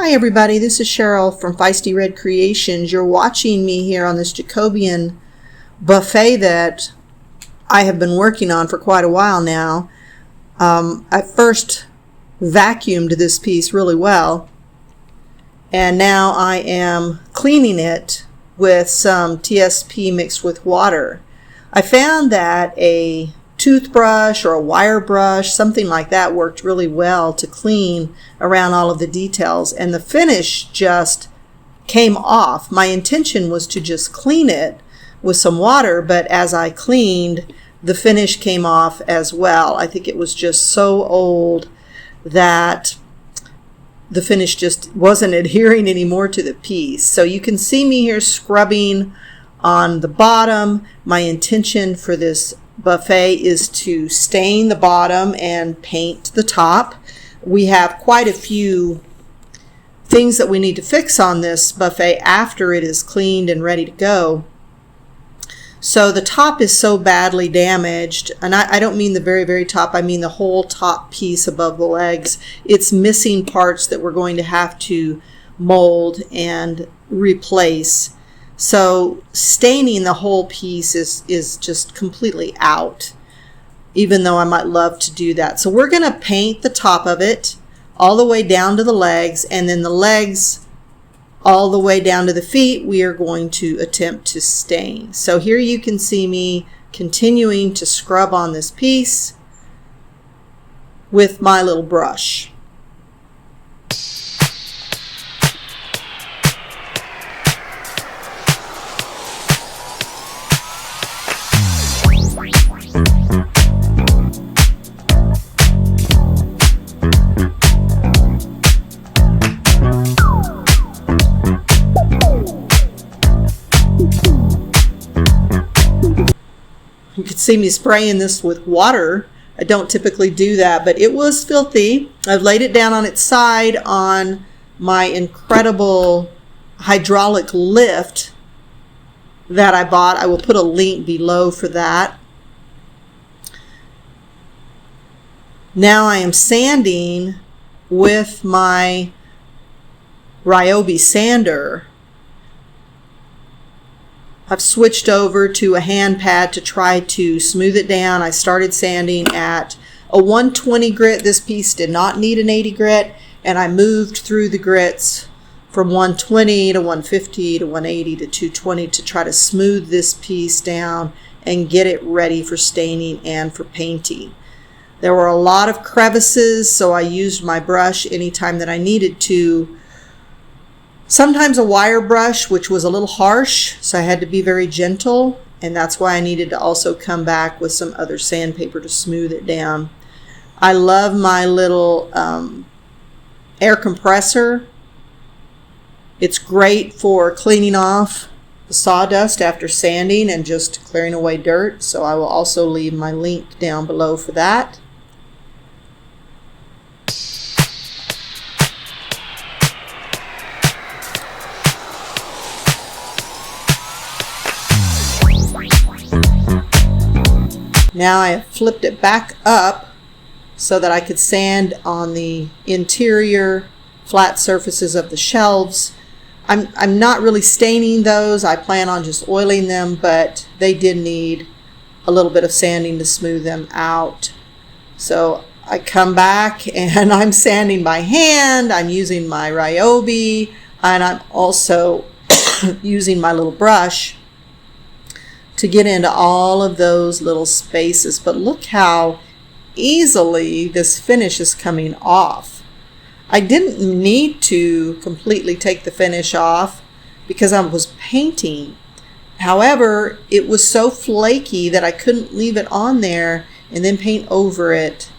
Hi everybody, this is Cheryl from Feisty Red Creations. You're watching me here on this Jacobean Buffet that I have been working on for quite a while now. I first vacuumed this piece really well, and now I am cleaning it with some TSP mixed with water. I found that a toothbrush or a wire brush, something like that, worked really well to clean around all of the details, and the finish just came off. My intention was to just clean it with some water, but as I cleaned, the finish came off as well. I think it was just so old that the finish just wasn't adhering anymore to the piece. So you can see me here scrubbing on the bottom. My intention for this buffet is to stain the bottom and paint the top. We have quite a few things that we need to fix on this buffet after it is cleaned and ready to go. So the top is so badly damaged, and I don't mean the very, very top, I mean the whole top piece above the legs. It's missing parts that we're going to have to mold and replace. So staining the whole piece is just completely out, even though I might love to do that. So we're going to paint the top of it all the way down to the legs, and then the legs all the way down to the feet we are going to attempt to stain. So here you can see me continuing to scrub on this piece with my little brush. You can see me spraying this with water. I don't typically do that, but it was filthy. I've laid it down on its side on my incredible hydraulic lift that I bought. I will put a link below for that. Now I am sanding with my Ryobi sander. I've switched over to a hand pad to try to smooth it down. I started sanding at a 120 grit. This piece did not need an 80 grit, and I moved through the grits from 120 to 150 to 180 to 220 to try to smooth this piece down and get it ready for staining and for painting. There were a lot of crevices, so I used my brush anytime that I needed to. Sometimes a wire brush, which was a little harsh, so I had to be very gentle, and that's why I needed to also come back with some other sandpaper to smooth it down. I love my little air compressor. It's great for cleaning off the sawdust after sanding and just clearing away dirt, so I will also leave my link down below for that. Now I have flipped it back up so that I could sand on the interior flat surfaces of the shelves. I'm not really staining those. I plan on just oiling them, but they did need a little bit of sanding to smooth them out. So I come back and I'm sanding by hand. I'm using my Ryobi, and I'm also using my little brush to get into all of those little spaces. But look how easily this finish is coming off. I didn't need to completely take the finish off because I was painting. However, it was so flaky that I couldn't leave it on there and then paint over it